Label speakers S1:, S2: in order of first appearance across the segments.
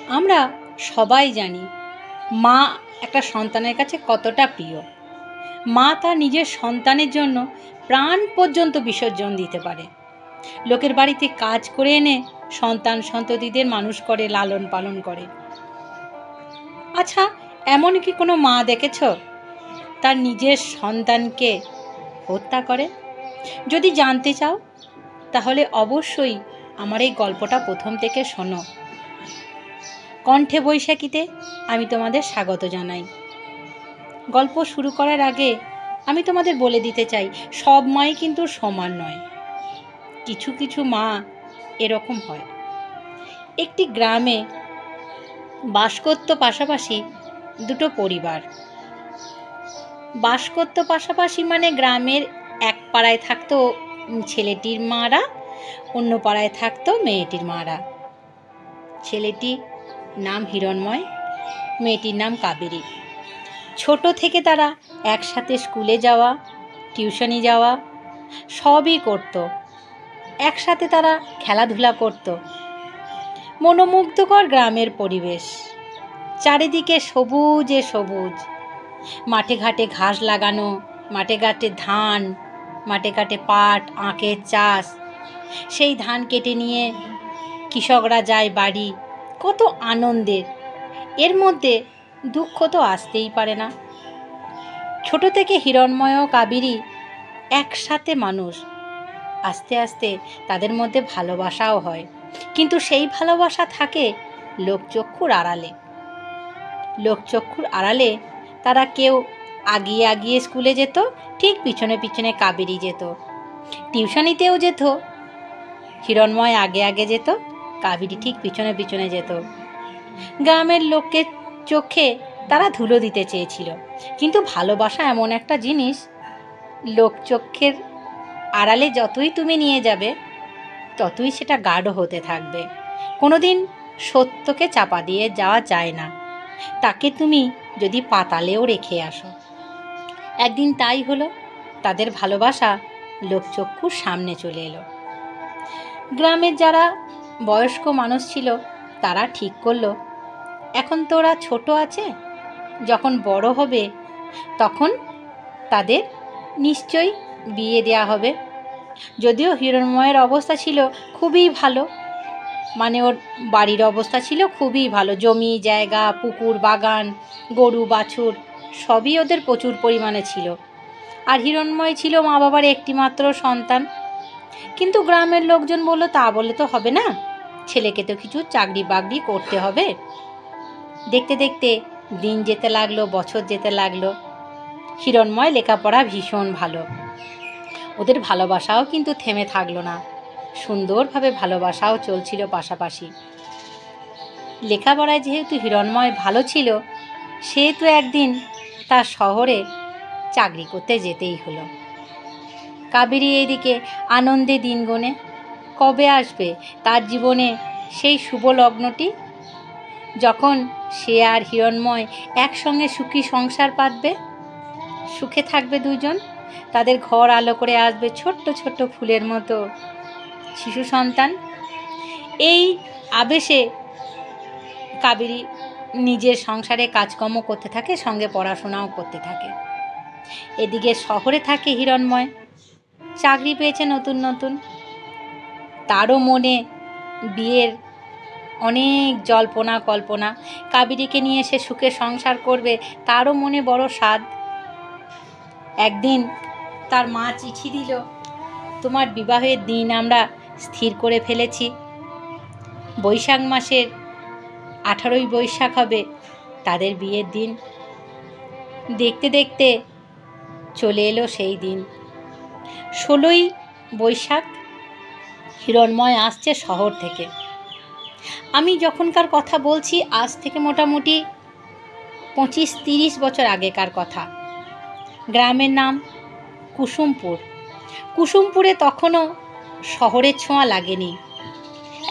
S1: আমরা সবাই জানি মা একটা সন্তানের কাছে কতটা প্রিয়। মা তার নিজের সন্তানের জন্য প্রাণ পর্যন্ত বিসর্জন দিতে পারে। লোকের বাড়িতে কাজ করে এনে সন্তান সন্ততিদের মানুষ করে, লালন পালন করে। আচ্ছা, এমন কি কোনো মা দেখেছ তার নিজের সন্তানকে হত্যা করে? যদি জানতে চাও তাহলে অবশ্যই আমার এই গল্পটা প্রথম থেকে শোনো। কণ্ঠে বৈশাখীতে আমি তোমাদের স্বাগত জানাই। গল্প শুরু করার আগে আমি তোমাদের বলে দিতে চাই, সব মাই কিন্তু সমান নয়। কিছু কিছু মা এরকম হয়। একটি গ্রামে বাস করত পাশাপাশি দুটো পরিবার। বাস করত পাশাপাশি মানে গ্রামের এক পাড়ায় থাকতো ছেলেটির মারা, অন্য পাড়ায় থাকতো মেয়েটির মারা। ছেলেটির নাম হিরণময়, মেয়েটির নাম কাবেরী। ছোট থেকে তারা একসাথে স্কুলে যাওয়া, টিউশনি যাওয়া সবই করত। একসাথে তারা খেলাধুলা করত। মনোমুগ্ধকর গ্রামের পরিবেশ, চারিদিকে সবুজে সবুজ। মাঠে ঘাটে ঘাস লাগানো, মাঠে ঘাটে ধান, মাঠে ঘাটে পাট আখের চাষ। সেই ধান কেটে নিয়ে কৃষকরা যায় বাড়ি, কত আনন্দের। এর মধ্যে দুঃখ তো আসতেই পারে না। ছোট থেকে হিরণময় ও কাবেরী একসাথে মানুষ। আস্তে আস্তে তাদের মধ্যে ভালোবাসাও হয়, কিন্তু সেই ভালোবাসা থাকে লোকচক্ষুর আড়ালে। লোকচক্ষুর আড়ালে তারা কেউ আগিয়ে আগিয়ে স্কুলে যেত, ঠিক পিছনে পিছনে কাবেরী যেত। টিউশনিতেও যেত, হিরণময় আগে আগে যেত, কাবেরী ঠিক পিছনে পিছনে যেত। গ্রামের লোকের চোখে তারা ধুলো দিতে চেয়েছিল, কিন্তু ভালোবাসা এমন একটা জিনিস, লোকচক্ষের আড়ালে যতই তুমি নিয়ে যাবে ততই সেটা গাঢ় হতে থাকবে। কোনোদিন সত্যকে চাপা দিয়ে যাওয়া যায় না, তাকে তুমি যদি পাতালেও রেখে আসো। একদিন তাই হলো, তাদের ভালোবাসা লোকচক্ষুর সামনে চলে এলো। গ্রামের যারা বয়স্ক মানুষ ছিল তারা ঠিক করলো, এখন তো ওরা ছোট আছে, যখন বড় হবে তখন তাদের নিশ্চয়ই বিয়ে দেওয়া হবে। যদিও হিরণময়ের অবস্থা ছিল খুবই ভালো, মানে ওর বাড়ির অবস্থা ছিল খুবই ভালো, জমি জায়গা পুকুর বাগান গরু বাছুর সবই ওদের প্রচুর পরিমাণে ছিল। আর হিরণময় ছিল মা বাবার একটিমাত্র সন্তান। কিন্তু গ্রামের লোকজন বলল, তা বলে তো হবে না, ছেলেকে তো কিছু চাকরি বাকরি করতে হবে। দেখতে দেখতে দিন যেতে লাগলো, বছর যেতে লাগলো। হিরণময় লেখাপড়া ভীষণ ভালো, ওদের ভালোবাসাও কিন্তু থেমে থাকলো না, সুন্দরভাবে ভালোবাসাও চলছিল পাশাপাশি। লেখাপড়ায় যেহেতু হিরণময় ভালো ছিল, সেহেতু একদিন তার শহরে চাকরি করতে যেতেই হলো। কাবেরী এইদিকে আনন্দে দিন গোনে, কবে আসবে তার জীবনে সেই শুভ লগ্নটি, যখন সে আর হিরণময় একসঙ্গে সুখী সংসার পাতবে, সুখে থাকবে দুজন। তাদের ঘর আলো করে আসবে ছোট্ট ছোট্ট ফুলের মতো শিশু সন্তান। এই আবেশে কাবেরী নিজের সংসারে কাজকর্ম করতে থাকে, সঙ্গে পড়াশোনাও করতে থাকে। এদিকে শহরে থাকে হিরণময়, চাকরি পেয়েছে নতুন নতুন। তারও মনে বিয়ের অনেক জল্পনা কল্পনা, কাবেরীকে নিয়ে সে সুখে সংসার করবে, তারও মনে বড় স্বাদ। একদিন তার মা চিঠি দিল, তোমার বিবাহের দিন আমরা স্থির করে ফেলেছি, বৈশাখ মাসের 18ই বৈশাখ হবে তাদের বিয়ের দিন। দেখতে দেখতে চলে এলো সেই দিন, 16ই বৈশাখ। হিরণময় আসছে শহর থেকে। আমি যখনকার কথা বলছি আজ থেকে মোটামুটি 25-30 বছর আগেকার কথা। গ্রামের নাম কুসুমপুর। কুসুমপুরে তখনও শহরের ছোঁয়া লাগেনি,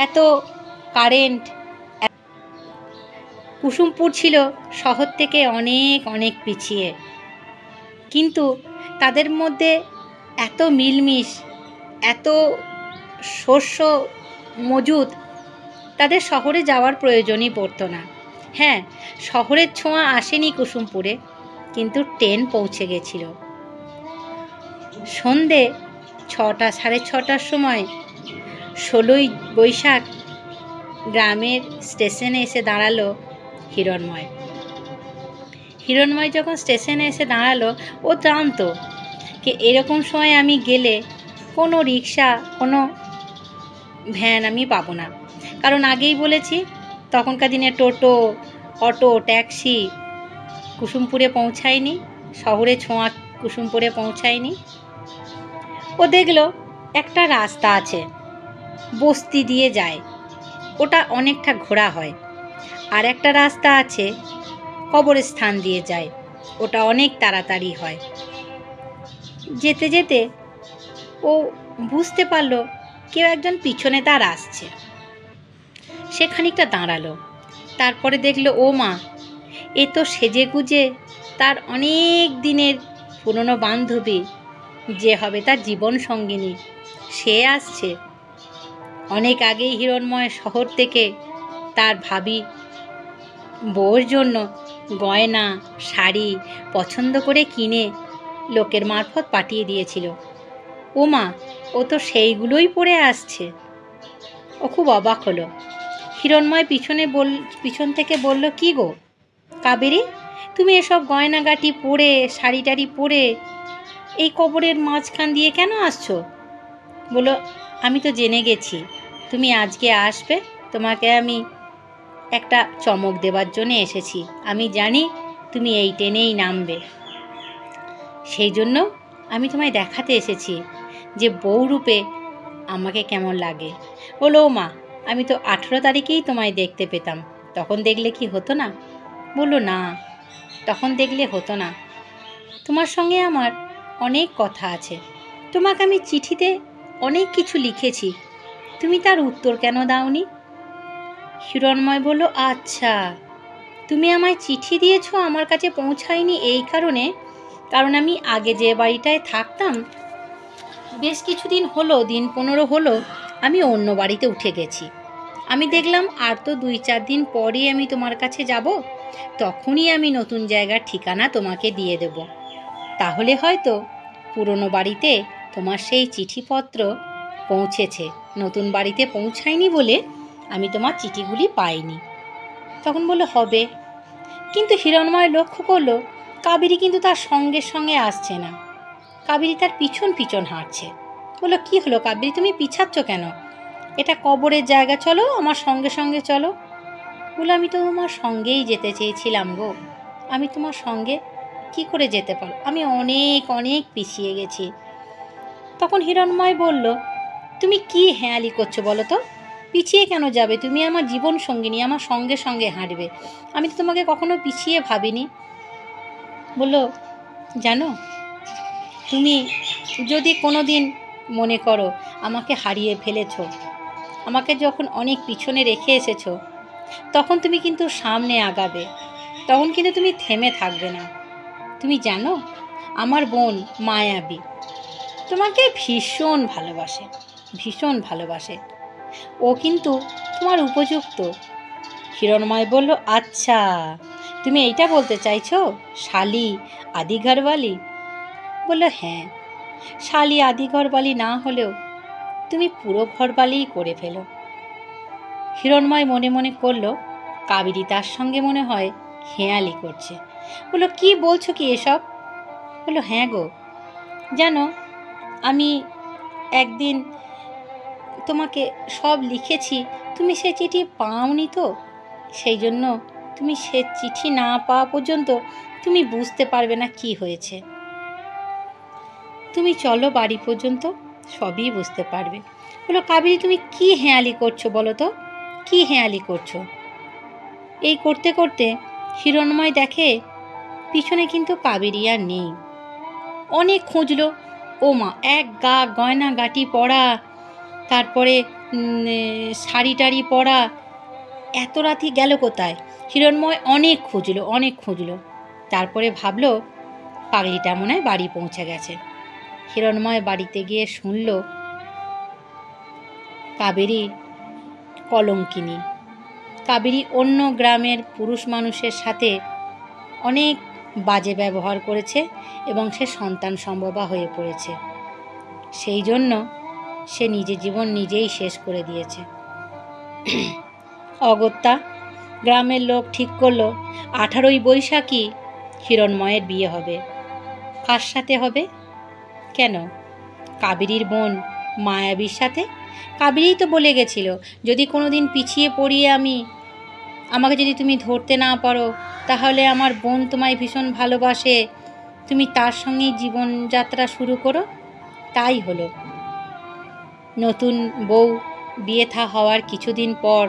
S1: এত কারেন্ট। কুসুমপুর ছিল শহর থেকে অনেক অনেক পিছিয়ে, কিন্তু তাদের মধ্যে এত মিলমিশ, এত শস্য মজুদ, তাদের শহরে যাওয়ার প্রয়োজনই পড়তো না। হ্যাঁ, শহরের ছোঁয়া আসেনি কুসুমপুরে, কিন্তু ট্রেন পৌঁছে গেছিল। সন্ধে 6টা, 6:30টার সময় 16ই বৈশাখ গ্রামের স্টেশনে এসে দাঁড়ালো হিরণময়। হিরণময় যখন স্টেশনে এসে দাঁড়ালো, ও জানতো যে এরকম সময় আমি গেলে কোনো রিক্সা, কোনো ভ্যান আমি পাবো না। কারণ আগেই বলেছি, তখনকার দিনে টোটো, অটো, ট্যাক্সি কুসুমপুরে পৌঁছায়নি, শহরে ছোঁয়া কুসুমপুরে পৌঁছায়নি। ও দেখলো একটা রাস্তা আছে, বস্তি দিয়ে যায়, ওটা অনেকটা ঘোরা হয়। আর একটা রাস্তা আছে কবরস্থান দিয়ে যায়, ওটা অনেক তাড়াতাড়ি হয়। যেতে যেতে ও বুঝতে পারলো কেউ একজন পিছনে তার আসছে। সে খানিকটা দাঁড়ালো, তারপরে দেখলো ও মা, এ তো সেজেগুজে তার অনেক দিনের পুরনো বান্ধবী, যে হবে তার জীবন সঙ্গিনী, সে আসছে। অনেক আগেই হিরণময় শহর থেকে তার ভাবি বউর জন্য গয়না, শাড়ি পছন্দ করে কিনে লোকের মারফত পাঠিয়ে দিয়েছিল। ও মা, ও তো সেইগুলোই পরে আসছে। ও খুব অবাক হলো। হিরণময় পিছন থেকে বলল, কি গো কাবেরী, তুমি এসব গয়নাগাটি পরে, শাড়ি টাড়ি পরে এই কবরের মাঝখান দিয়ে কেন আসছো? বলল, আমি তো জেনে গেছি তুমি আজকে আসবে, তোমাকে আমি একটা চমক দেবার জন্য এসেছি। আমি জানি তুমি এই ট্রেনেই নামবে, সেই জন্য আমি তোমায় দেখাতে এসেছি যে বউরূপে আমাকে কেমন লাগে। বলো, ও মা, আমি তো 18 তারিখেই তোমায় দেখতে পেতাম, তখন দেখলে কি হতো না? বললো, না, তখন দেখলে হতো না, তোমার সঙ্গে আমার অনেক কথা আছে। তোমাকে আমি চিঠিতে অনেক কিছু লিখেছি, তুমি তার উত্তর কেন দাওনি? হিরণময় বলল, আচ্ছা, তুমি আমায় চিঠি দিয়েছো, আমার কাছে পৌঁছায়নি এই কারণে, কারণ আমি আগে যে বাড়িটায় থাকতাম বেশ কিছুদিন হলো, দিন 15 হলো আমি অন্য বাড়িতে উঠে গেছি। আমি দেখলাম আর তো 2-4 দিন পরই আমি তোমার কাছে যাব, তখনই আমি নতুন জায়গার ঠিকানা তোমাকে দিয়ে দেব। তাহলে হয়তো পুরনো বাড়িতে তোমার সেই চিঠিপত্র পৌঁছেছে, নতুন বাড়িতে পৌঁছায়নি বলে আমি তোমার চিঠিগুলি পাইনি। তখন বললো, হবে। কিন্তু হিরণময় লক্ষ্য করলো কাবেরী কিন্তু তার সঙ্গে সঙ্গে আসছে না, কাবেরী তার পিছন পিছন হাঁটছে। বললো, কি হলো কাবেরী, তুমি পিছাচ্ছ কেন? এটা কবরের জায়গা, চলো আমার সঙ্গে সঙ্গে চলো। বললো, আমি তো তোমার সঙ্গেই যেতে চেয়েছিলাম গো, আমি তোমার সঙ্গে কি করে যেতে পারো, আমি অনেক অনেক পিছিয়ে গেছি। তখন হিরণময় বলল, তুমি কি হেঁয়ালি করছো বলো তো? পিছিয়ে কেন যাবে? তুমি আমার জীবন সঙ্গিনী, আমার সঙ্গে সঙ্গে হাঁটবে, আমি তো তোমাকে কখনো পিছিয়ে ভাবিনি। বলল, জানো, তুমি যদি কোনো দিন মনে করো আমাকে হারিয়ে ফেলেছ, আমাকে যখন অনেক পিছনে রেখে এসেছো, তখন তুমি কিন্তু সামনে আগাবে, তখন কিন্তু তুমি থেমে থাকবে না। তুমি জানো, আমার বোন মায়াবী তোমাকে ভীষণ ভালোবাসে, ভীষণ ভালোবাসে, ও কিন্তু তোমার উপযুক্ত। হিরণময় বলল, আচ্ছা, তুমি এইটা বলতে চাইছো শালি আদি ঘরবালি? বলল, হ্যাঁ, শালি আদি ঘরবালি না হলেও তুমি পুরো ঘরবালিই করে ফেলো। হিরণময় মনে মনে করল কাবেরী তার সঙ্গে মনে হয় হেঁয়ালি করছে। বলল, কি বলছো কি এসব? বলল, হ্যাঁ গো, জানো, আমি একদিন তোমাকে সব লিখেছি, তুমি সে চিঠি পাওনি তো, সেই জন্য তুমি সে চিঠি না পাওয়া পর্যন্ত তুমি বুঝতে পারবে না কি হয়েছে। তুমি চলো বাড়ি পর্যন্ত, সবই বুঝতে পারবে। বলো, কাবেরী তুমি কি হেঁয়ালি করছো বলো তো, কি হেঁয়ালি করছো? এই করতে করতে হিরণময় দেখে পিছনে কিন্তু কাবেরী আর নেই। অনেক খুঁজলো, ও মা, এক গা গয়না গাটি পরা, তারপরে শাড়ি টাড়ি পরা, এত রাতি গেল কোথায়? হিরণময় অনেক খুঁজলো, অনেক খুঁজলো, তারপরে ভাবলো পাগলিটা মনে হয় বাড়ি পৌঁছে গেছে। হিরণময় বাড়িতে গিয়ে শুনল কাবেরী কলঙ্কিনী। কাবেরী অন্য গ্রামের পুরুষ মানুষের সাথে অনেক বাজে ব্যবহার করেছে এবং সে সন্তান সম্ভবা হয়ে পড়েছে। সেই জন্য সে নিজের জীবন নিজেই শেষ করে দিয়েছে। অগত্যা গ্রামের লোক ঠিক করলো 18ই বৈশাখী হিরণময়ের বিয়ে হবে। কার সাথে হবে? কেন? কাবেরীর বোন মায়াবীর সাথে। কাবেরীই তো বলে গেছিল, যদি কোনোদিন পিছিয়ে পড়িয়ে আমাকে যদি তুমি ধরতে না পারো, তাহলে আমার বোন তোমায় ভীষণ ভালোবাসে, তুমি তার সঙ্গেই জীবনযাত্রা শুরু করো। তাই হলো। নতুন বউ বিয়ে থা হওয়ার কিছুদিন পর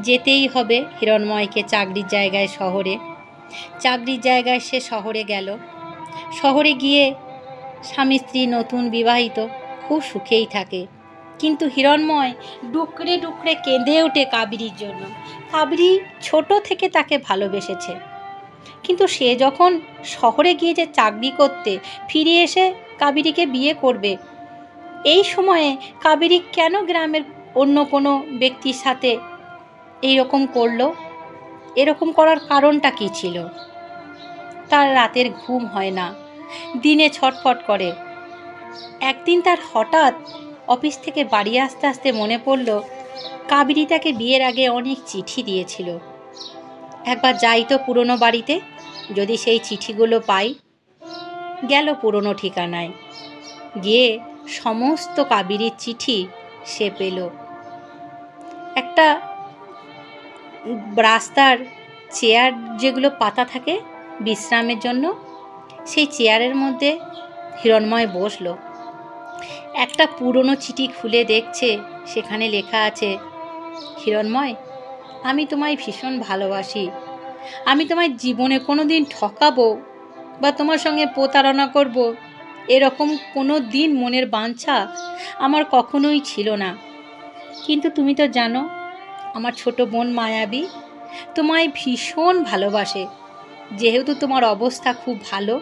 S1: যেতেই হবে হিরণময়কে চাকরির জায়গায় শহরে। চাকরির জায়গায় সে শহরে গেল। শহরে গিয়ে স্বামী স্ত্রী নতুন বিবাহিত খুব সুখেই থাকে। কিন্তু হিরণময় ডুকরে ডুকরে কেঁদে ওঠে কাবেরীর জন্য। কাবেরী ছোট থেকে তাকে ভালোবেসেছে, কিন্তু সে যখন শহরে গিয়ে যে চাকরি করতে, ফিরে এসে কাবেরীকে বিয়ে করবে, এই সময়ে কাবেরী কেন গ্রামের অন্য কোনো ব্যক্তির সাথে এইরকম করলো? এরকম করার কারণটা কী ছিল? তার রাতের ঘুম হয় না, দিনে ছটফট করে। একদিন তার হঠাৎ অফিস থেকে বাড়ি আসতে আসতে মনে পড়ল কাবেরী তাকে বিয়ের আগে অনেক চিঠি দিয়েছিল। একবার যাই তো পুরনো বাড়িতে, যদি সেই চিঠিগুলো পাই। গেল পুরনো ঠিকানায়, গিয়ে সমস্ত কাবেরীর চিঠি সে পেল। একটা রাস্তার চেয়ার যেগুলো পাতা থাকে বিশ্রামের জন্য, সেই চেয়ারের মধ্যে হিরণময় বসলো। একটা পুরনো চিঠি খুলে দেখছে, সেখানে লেখা আছে, হিরণময়, আমি তোমায় ভীষণ ভালোবাসি। আমি তোমায় জীবনে কোনো দিন ঠকাবো বা তোমার সঙ্গে প্রতারণা করব, এরকম কোনো দিন মনের বাঞ্ছা আমার কখনোই ছিল না। কিন্তু তুমি তো জানো, আমার ছোট বোন মায়াবী তোমায় ভীষণ ভালোবাসে। যেহেতু তোমার অবস্থা খুব ভালো,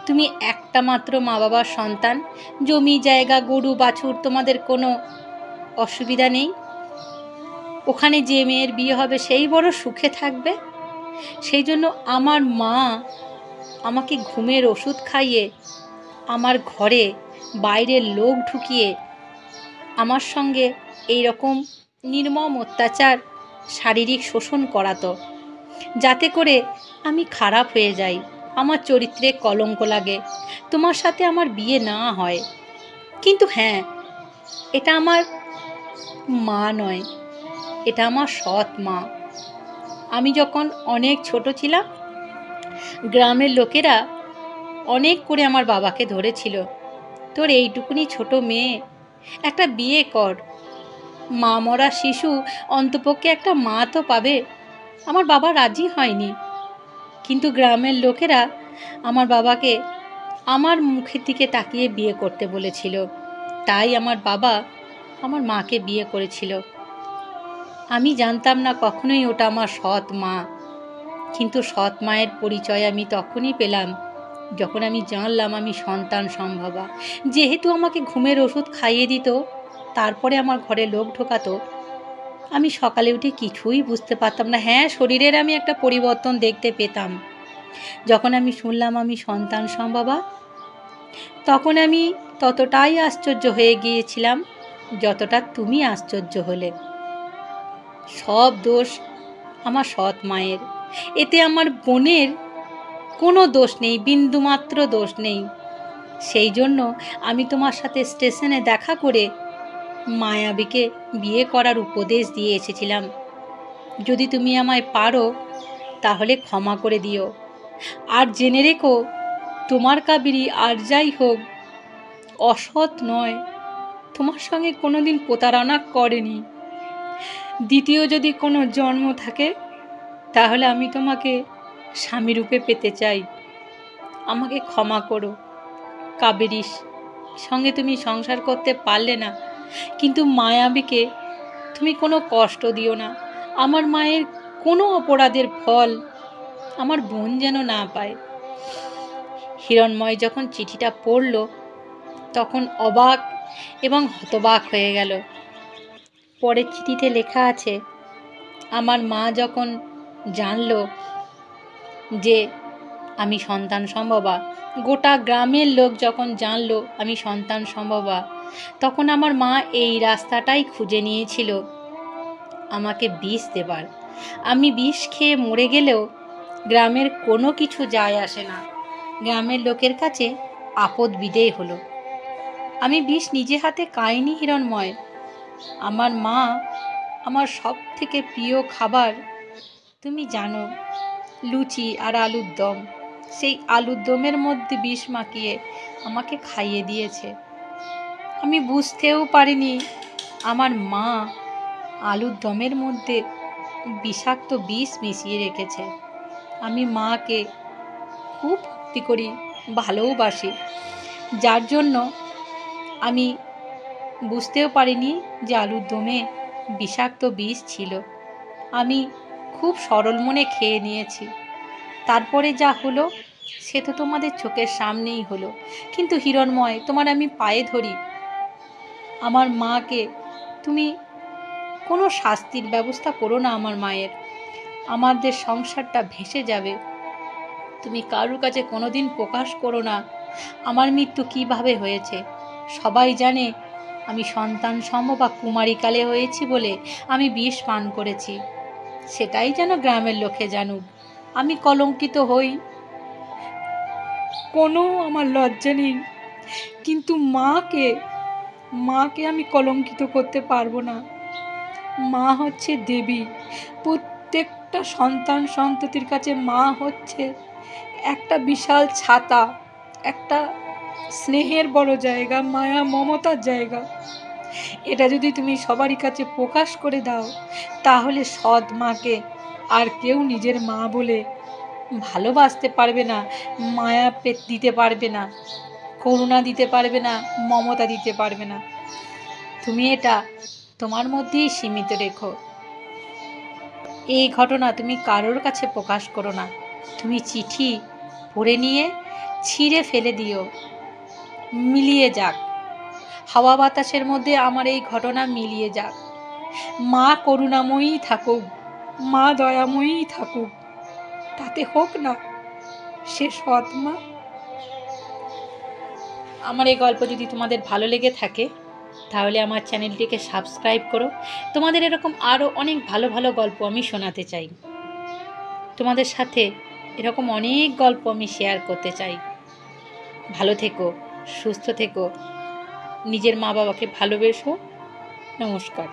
S1: তুমি একটা মাত্র মা বাবার সন্তান, জমি জায়গা গরু বাছুর তোমাদের কোনো অসুবিধা নেই। ওখানে যে মেয়ের বিয়ে হবে সেই বড় সুখে থাকবে। সেই জন্য আমার মা আমাকে ঘুমের ওষুধ খাইয়ে আমার ঘরে বাইরের লোক ঢুকিয়ে আমার সঙ্গে এই রকম নির্মম অত্যাচার, শারীরিক শোষণ করাতো, যাতে করে আমি খারাপ হয়ে যাই, আমার চরিত্রে কলঙ্ক লাগে, তোমার সাথে আমার বিয়ে না হয়। কিন্তু হ্যাঁ, এটা আমার মা নয়, এটা আমার সৎ মা। আমি যখন অনেক ছোট ছিলাম, গ্রামের লোকেরা অনেক করে আমার বাবাকে ধরেছিল, তোর এইটুকুনি ছোট মেয়ে, একটা বিয়ে কর, মা মরা শিশু অন্তপক্ষে একটা মা তো পাবে। আমার বাবা রাজি হয়নি, কিন্তু গ্রামের লোকেরা আমার বাবাকে আমার মুখের দিকে তাকিয়ে বিয়ে করতে বলেছিল। তাই আমার বাবা আমার মাকে বিয়ে করেছিল। আমি জানতাম না কখনোই ওটা আমার সৎ মা, কিন্তু সৎ মায়ের পরিচয় আমি তখনই পেলাম যখন আমি জানলাম আমি সন্তান সম্ভবা। যেহেতু আমাকে ঘুমের ওষুধ খাইয়ে দিত, তারপরে আমার ঘরে লোক ঢোকাতো, আমি সকালে উঠে কিছুই বুঝতে পারতাম না। হ্যাঁ, শরীরের আমি একটা পরিবর্তন দেখতে পেতাম। যখন আমি শুনলাম আমি সন্তান সম্ভবা, তখন আমি ততটাই আশ্চর্য হয়ে গিয়েছিলাম যতটা তুমি আশ্চর্য হলে। সব দোষ আমার সৎ মায়ের, এতে আমার বোনের কোনো দোষ নেই, বিন্দুমাত্র দোষ নেই। সেই জন্য আমি তোমার সাথে স্টেশনে দেখা করে মায়াবীকে বিয়ে করার উপদেশ দিয়ে এসেছিলাম। যদি তুমি আমায় পারো তাহলে ক্ষমা করে দিও। আর জেনে রেখো, তোমার কাবেরী আর যাই হোক অসৎ নয়, তোমার সঙ্গে কোনোদিন প্রতারণা করেনি। দ্বিতীয় যদি কোনো জন্ম থাকে, তাহলে আমি তোমাকে স্বামীরূপে পেতে চাই। আমাকে ক্ষমা করো। কাবেরীর সঙ্গে তুমি সংসার করতে পারলে না, কিন্তু মায়াবীকে তুমি কোনো কষ্ট দিও না। আমার মায়ের কোনো অপরাধের ফল আমার বোন যেন না পায়। হিরণময় যখন চিঠিটা পড়ল, তখন অবাক এবং হতবাক হয়ে গেল। পরের চিঠিতে লেখা আছে, আমার মা যখন জানলো যে আমি সন্তান সম্ভবা, গোটা গ্রামের লোক যখন জানলো আমি সন্তান সম্ভবা, তখন আমার মা এই রাস্তাটাই খুঁজে নিয়েছিল আমাকে বিষ দেবার। আমি বিষ খেয়ে মরে গেলেও গ্রামের কোনো কিছু যায় আসে না, গ্রামের লোকের কাছে আপদ বিদেয় হলো। আমি বিষ নিজে হাতে খাইনি হিরণময়। আমার মা আমার সব থেকে প্রিয় খাবার তুমি জানো, লুচি আর আলুর দম। সেই আলুর দমের মধ্যে বিষ মাখিয়ে আমাকে খাইয়ে দিয়েছে। আমি বুঝতেও পারিনি আমার মা আলুর দমের মধ্যে বিষাক্ত বিষ মিশিয়ে রেখেছে। আমি মাকে খুব ভক্তি করি, ভালোবাসি, যার জন্য আমি বুঝতেও পারিনি যে আলুর দমে বিষাক্ত বিষ ছিল। আমি খুব সরল মনে খেয়ে নিয়েছি। তারপরে যা হলো সে তো তোমাদের চোখের সামনেই হলো। কিন্তু হিরণময়, তোমার আমি পায়ে ধরি, আমার মাকে তুমি কোনো শাস্তির ব্যবস্থা করো না আমার মায়ের। আমাদের সংসারটা ভেসে যাবে। তুমি কারোর কাছে কোনোদিন প্রকাশ করো না আমার মৃত্যু কিভাবে হয়েছে। সবাই জানে আমি সন্তান সম্ভবা কুমারীকালে হয়েছি বলে আমি বিষ পান করেছি। সেটাই যেন গ্রামের লোকে জানুক। আমি কলঙ্কিত হই, কোনো আমার লজ্জা নেই, কিন্তু মাকে আমি কলঙ্কিত করতে পারবো না। মা হচ্ছে দেবী। প্রত্যেকটা সন্তান সন্ততির কাছে মা হচ্ছে একটা বিশাল ছাতা, একটা স্নেহের বড় জায়গা, মায়া মমতার জায়গা। এটা যদি তুমি সবারই কাছে প্রকাশ করে দাও, তাহলে সৎ মাকে আর কেউ নিজের মা বলে ভালোবাসতে পারবে না, মায়া দিতে পারবে না, করুণা দিতে পারবে না, মমতা দিতে পারবে না। তুমি এটা তোমার মধ্যেই সীমিত রেখো। এই ঘটনা তুমি কারোর কাছে প্রকাশ করো না। তুমি চিঠি পড়ে নিয়ে ছিঁড়ে ফেলে দিও, মিলিয়ে যাক হাওয়া বাতাসের মধ্যে আমার এই ঘটনা মিলিয়ে যাক। মা করুণাময়ী থাকুক, মা দয়াময়ী থাকুক, তাতে হোক না সে সৎ মা। আমার এই গল্প যদি তোমাদের ভালো লেগে থাকে তাহলে আমার চ্যানেলটিকে সাবস্ক্রাইব করো। তোমাদের এরকম আরও অনেক ভালো ভালো গল্প আমি শোনাতে চাই। তোমাদের সাথে এরকম অনেক গল্প আমি শেয়ার করতে চাই। ভালো থেকো, সুস্থ থেকো, নিজের মা বাবাকে ভালোবেসো। নমস্কার।